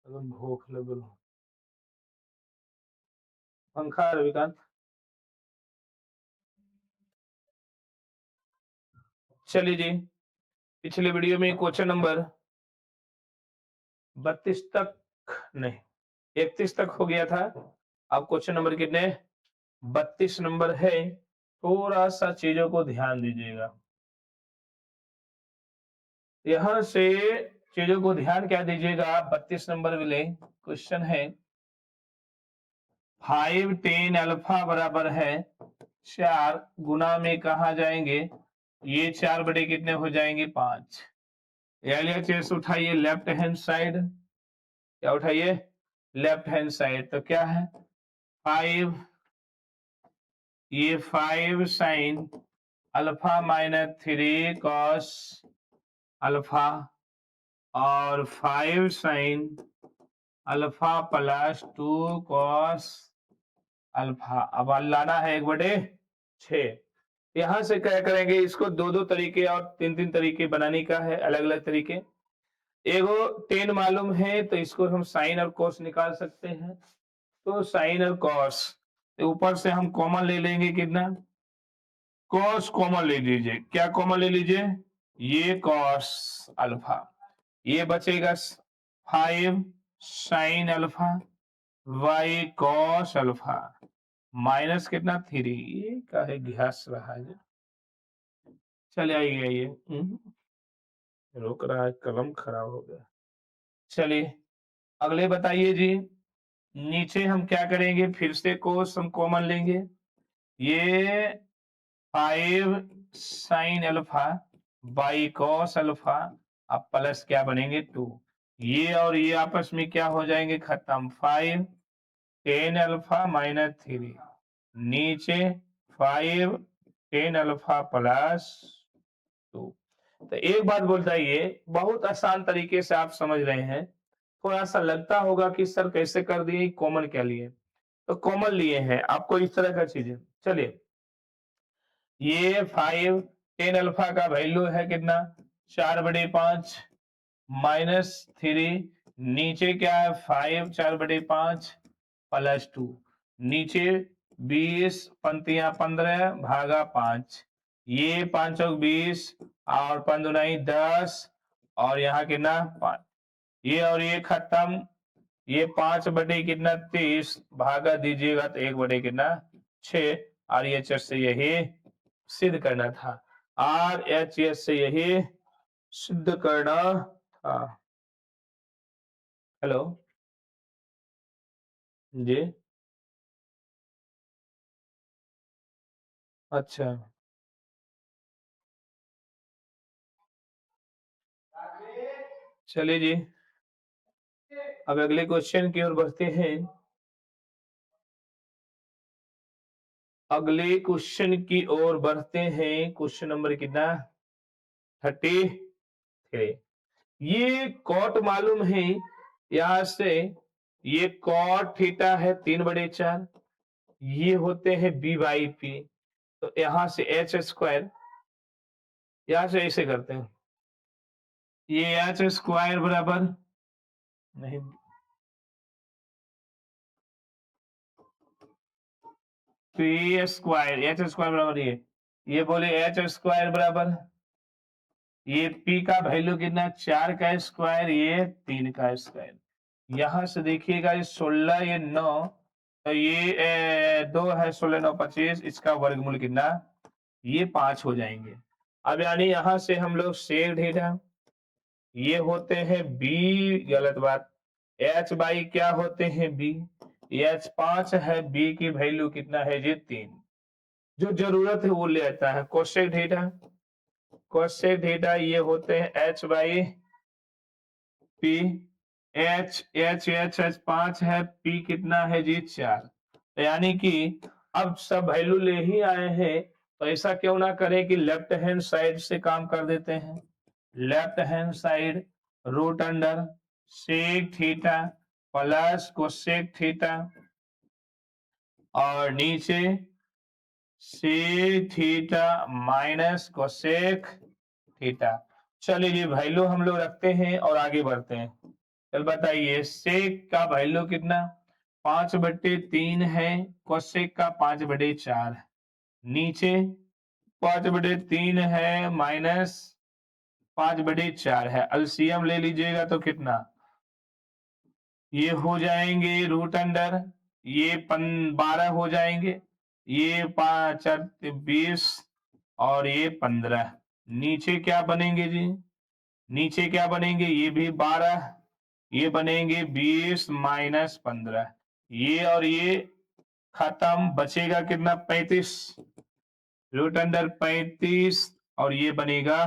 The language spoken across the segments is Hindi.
भूख लगल पंखा रविकांत। चलिए जी, पिछले वीडियो में क्वेश्चन नंबर 32 तक नहीं 31 तक हो गया था। अब क्वेश्चन नंबर कितने 32 नंबर है। थोड़ा सा चीजों को ध्यान दीजिएगा। यहां से चीजों को ध्यान क्या दीजिएगा। 32 नंबर वाले क्वेश्चन है 5 10 अल्फा बराबर है 4 गुना में कहा जाएंगे। ये 4 बटे कितने हो जाएंगे 5। एलएचएस उठाइए लेफ्ट हैंड साइड। क्या उठाइए लेफ्ट हैंड साइड। तो क्या है 5 ये 5 sine alpha minus 3 cos alpha और 5 sine alpha plus 2 cos alpha. अब लाना है 1/6। यहां से क्या करेंगे इसको दो दो तरीके और तीन तीन तरीके बनाने का है। अलग अलग तरीके। एगो 10 मालूम है तो इसको हम साइन और कॉस निकाल सकते हैं। तो साइन और कॉस ऊपर से हम कॉमन ले लेंगे। कितना कॉस कॉमन ले लीजिए। क्या कॉमन ले लीजिए ये कॉस अल्फा। ये बचेगा 5 sine alpha y cos alpha minus कितना 3। ये का है घास रहा है। चलिए आइए आइए रुक रहा है कलम खराब हो गया। चलिए अगले बताइए जी। नीचे हम क्या करेंगे फिर से कोस हम कॉमन लेंगे। ये 5 sine alpha by cos alpha अब प्लस क्या बनेंगे 2। ये और ये आपस में क्या हो जाएंगे खत्म। 5 10 अल्फा माइनस 3 नीचे 5 10 अल्फा प्लस 2। तो एक बात बोलता है ये बहुत आसान तरीके से आप समझ रहे हैं। थोड़ा सा लगता होगा कि सर कैसे कर दिए कॉमन क्या लिए। तो कॉमन लिए हैं आपको इस तरह का चीज है। चलिए ये 5 10 अल्फा का वैल्यू है कितना 4/5 माइनस 3 नीचे क्या है 5 4/5 प्लस 2 नीचे 20 पंक्तियां 15 भागा 5 ये 5 और 20 और 5 दूनी 10 और यहाँ कितना 5 ये और ये खत्म। ये 5 बटे कितना 30 भागा दीजिएगा तो 1 बटे कितना 6। और एच एस से यही सिद्ध करना था। आर एच एस से यही सिद्ध करना था। हेलो जी अच्छा चलिए जी अब अगले क्वेश्चन की ओर बढ़ते हैं। अगले क्वेश्चन की ओर बढ़ते हैं। क्वेश्चन नंबर कितना 33। ये कॉट मालूम है यहां से ये कॉट थीटा है 3/4 ये होते हैं b/p। तो यहां से एच स्क्वायर यहां से ऐसे करते हैं। ये एच स्क्वायर बराबर नहीं पी स्क्वायर एच स्क्वायर बराबर ये बोले एच स्क्वायर बराबर ये पी का वैल्यू कितना 4 का स्क्वायर ये 3 का स्क्वायर। यहां से देखिएगा ये 16 ये 9 तो ये 2 है 16 9 25 इसका वर्गमूल कितना ये 5 हो जाएंगे। अब यानी यहां से हम लोग सेक थीटा ये होते हैं बी गलत बात एच बाई क्या होते हैं बी। एच 5 है बी की वैल्यू कितना है जी 3। जो जरूरत है वो ले आता है कोसेक थीटा। कोसेक थीटा ये होते हैं H by P. H H H H 5 है पी कितना है जी 4। तो यानी कि अब सब वैल्यू ले ही आए हैं तो ऐसा क्यों ना करें कि लेफ्ट हैंड साइड से काम कर देते हैं। Left hand side root under sec theta plus cosec theta और नीचे sec theta minus cosec theta. चलिए ये वैल्यू हम लोग रखते हैं और आगे बढ़ते हैं। चल बताइए सेक का वैल्यू कितना 5/3 है, कोसेक का 5/4 है। नीचे 5/3 है माइनस 5/4 है, एलसीएम ले लीजिएगा तो कितना, ये हो जाएंगे रूट अंडर, ये 12 हो जाएंगे, ये 5 और ये 15। नीचे क्या बनेंगे जी, नीचे क्या बनेंगे, ये भी 12, ये बनेंगे 20 माइनस 15, ये और ये खत्म, बचेगा कितना 35, रूट अंडर 35 और ये बनेगा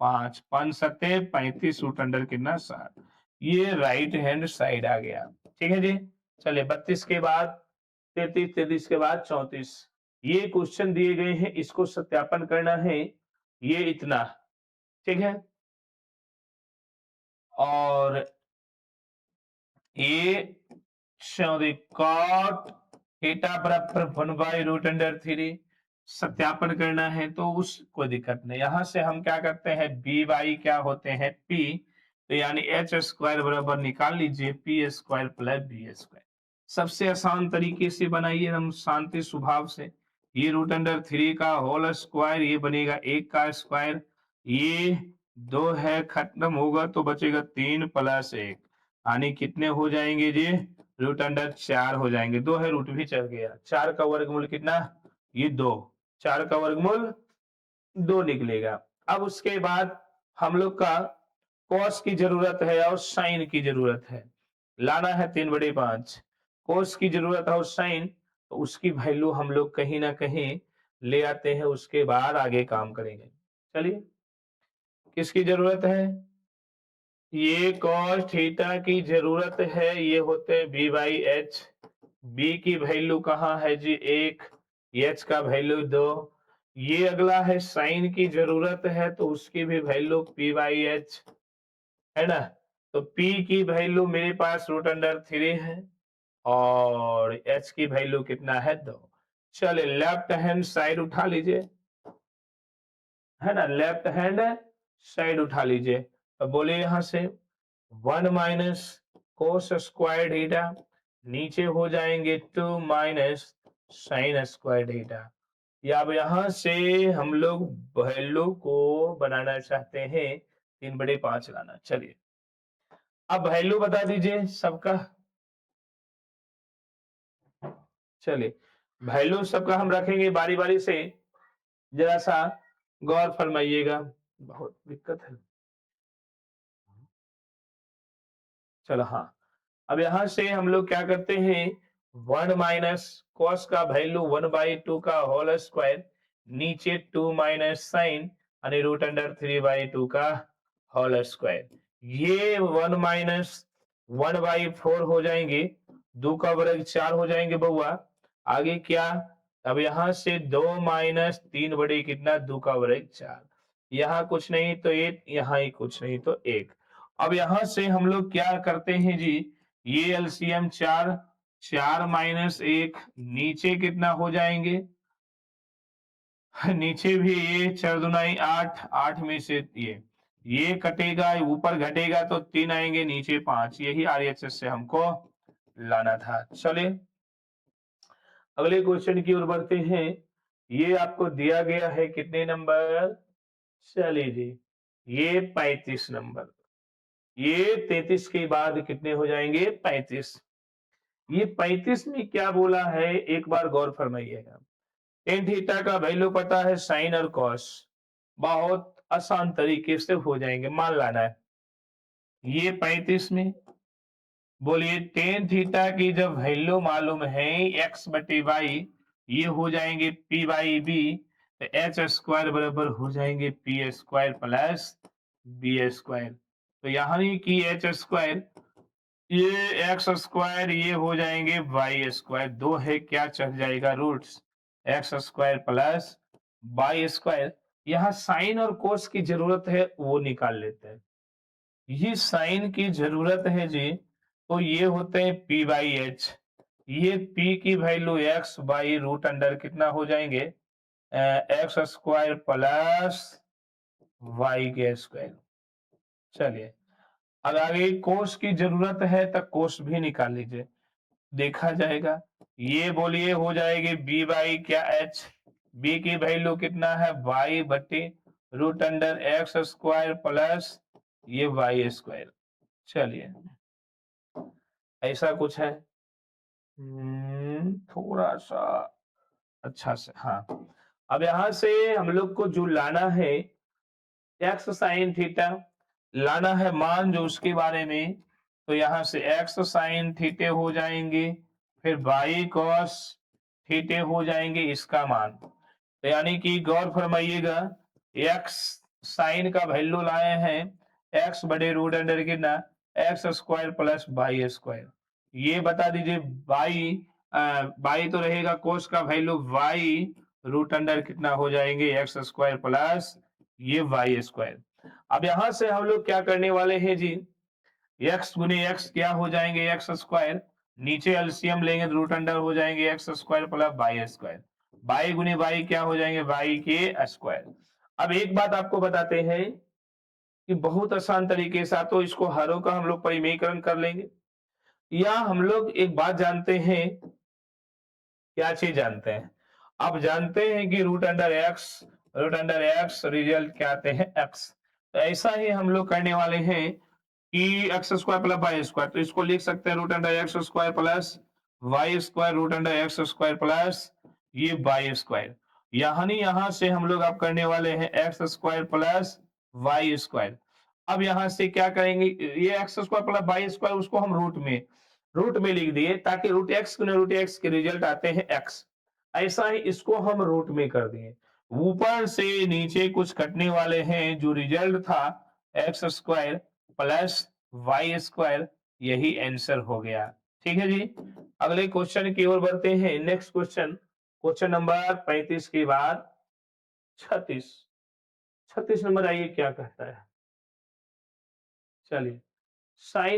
5, 5 7 35, रूट अंडर कितना 7। ये राइट हैंड साइड आ गया। ठीक है जी। चलिए 32 के बाद 33, 33 के बाद 34, ये क्वेश्चन दिए गए हैं, इसको सत्यापन करना है, ये इतना। ठीक है, और ये कॉट थीटा बराबर 1/√3 सत्यापन करना है तो उस कोई दिक्कत नहीं। यहां से हम क्या करते हैं, बी वाई क्या होते हैं पी, तो यानी एच स्क्वायर बराबर निकाल लीजिए p square plus b square. सबसे आसान तरीके से बनाइए हम शांति स्वभाव से, ये √3 का होल स्क्वायर, ये बनेगा 1 का स्क्वायर, ये 2 है, खत्म होगा तो बचेगा 3 + 1, यानी कितने हो जाएंगे जी, √4 हो जाएंगे। 2 है, रूट भी चल गया, 4 का वर्गमूल कितना, ये 2, 4 का वर्गमूल 2 निकलेगा। अब उसके बाद हम लोग का कॉस की जरूरत है और साइन की जरूरत है, लाना है 3/5। कॉस की जरूरत है और साइन, तो उसकी वैल्यू हम लोग कहीं ना कहीं ले आते हैं, उसके बाद आगे काम करेंगे। चलिए किसकी जरूरत है, ये कॉस थीटा की जरूरत है, ये होते हैं b/h। b की वैल्यू कहाँ है जी 1, h का वैल्यू 2। ये अगला है साइन की जरूरत है, तो उसकी भी वैल्यू p/h है ना। तो p की वैल्यू मेरे पास √3 है और h की वैल्यू कितना है 2। चले लेफ्ट हैंड साइड उठा लीजिए, है ना, लेफ्ट हैंड साइड उठा लीजिए। तो बोले यहां से 1 माइनस कोस स्क्वायर थीटा, नीचे हो जाएंगे 2 माइनस साइन स्क्वायर थीटा। या अब यहां से हम लोग वैल्यू को बनाना चाहते हैं 3/5 लाना। चलिए अब वैल्यू बता दीजिए सबका, चलिए वैल्यू सबका हम रखेंगे बारी बारी से, जरा सा गौर फरमाइएगा, बहुत दिक्कत है। चलो हाँ, अब यहां से हम लोग क्या करते हैं, 1 माइनस कॉस का वैल्यू 1/2 का होल स्क्वायर, नीचे 2 माइनस साइन यानी √3/2 का होल स्क्वायर। ये 1 माइनस 1/4 हो जाएंगे, 2 का वर्ग 4 हो जाएंगे बउआ। आगे क्या, अब यहां से 2 माइनस 3 कितना 2 का वर्ग 4, यहाँ कुछ नहीं तो 1, यहाँ ही कुछ नहीं तो 1। अब यहां से हम लोग क्या करते हैं जी, ये एलसीएम 4, 4 माइनस 1, नीचे कितना हो जाएंगे, नीचे भी ये 4 दूनाई 8, 8 में से ये कटेगा, ऊपर घटेगा तो 3 आएंगे, नीचे 5, यही आरएचएस से हमको लाना था। चलिए अगले क्वेश्चन की ओर बढ़ते हैं। ये आपको दिया गया है कितने नंबर, चलिए जी ये 35 नंबर, ये 33 के बाद कितने हो जाएंगे 35। ये 35 में क्या बोला है एक बार गौर फरमाइएगा। टेन थीटा का वैल्यू पता है, साइन और कॉस बहुत आसान तरीके से हो जाएंगे, मान लाना है। ये 35 में बोलिए टेन थीटा की जब वैल्यू मालूम है x/y, ये हो जाएंगे p/b, तो एच स्क्वायर बराबर हो जाएंगे p square plus b square. तो यहाँ की एच स्क्वायर, ये एक्स स्क्वायर, ये हो जाएंगे वाई स्क्वायर, 2 है क्या चढ़ जाएगा roots, x square plus y square. यहाँ साइन और कोस की जरूरत है वो निकाल लेते हैं। ये साइन की जरूरत है जी, तो ये होते हैं p/h, ये p की वैल्यू x/√अंडर कितना हो जाएंगे एक्स स्क्वायर प्लस वाई के स्क्वायर। चलिए अब आगे कोस की जरूरत है तो कोस भी निकाल लीजिए, देखा जाएगा। ये बोलिए हो जाएगी बी बाई क्या एच, बी की वैल्यू कितना है वाई बट्टी root under x square plus ये वाई स्क्वायर। चलिए ऐसा कुछ है। थोड़ा सा अच्छा से, हाँ। अब यहां से हम लोग को जो लाना है एक्स साइन थीटा लाना है मान जो उसके बारे में, तो यहां से एक्स साइन थीटे हो जाएंगे, फिर बाई कॉस थीटे हो जाएंगे इसका मान। तो यानी कि गौर फरमाइएगा, एक्स साइन का वैल्यू लाए हैं एक्स बड़े रूट अंडर कितना x square plus by square. ये बता दीजिए बाई बाई तो रहेगा कोस का वैल्यू वाई रूट अंडर कितना हो जाएंगे एक्स स्क्वायर प्लस ये वाई स्क्वायर। अब यहां से हम लोग क्या करने वाले हैं जी, एक्स गुने एक्स क्या हो जाएंगे एक्स स्क्वायर, नीचे एलसीएम लेंगे तो रूट अंडर हो जाएंगे x square plus by square, by गुने बाई क्या हो जाएंगे बाई के स्क्वायर। अब एक बात आपको बताते हैं कि बहुत आसान तरीके से तो इसको हरों का हम लोग परिमेयकरण कर लेंगे, या हम लोग एक बात जानते हैं, क्या चीज जानते हैं, अब जानते हैं कि रूट अंडर एक्स रिजल्ट क्या आते हैं एक्स। तो ऐसा ही हम लोग करने वाले हैं कि x square plus y square, तो इसको लिख सकते हैं root under x square plus y square root under x square plus ये वाई स्क्वायर। यानी यहां से हम लोग अब करने वाले हैं x square plus y square. अब यहां से क्या करेंगे, ये x square plus y square उसको हम रूट में लिख दिए ताकि रूट एक्स के रिजल्ट आते हैं एक्स। ऐसा ही इसको हम रूट में कर दिए, ऊपर से नीचे कुछ कटने वाले हैं, जो रिजल्ट था x square plus y square, यही आंसर हो गया। ठीक है जी, अगले क्वेश्चन की ओर बढ़ते हैं। नेक्स्ट क्वेश्चन, क्वेश्चन नंबर 35 के बाद 36, 36 नंबर आइए क्या कहता है। चलिए साइन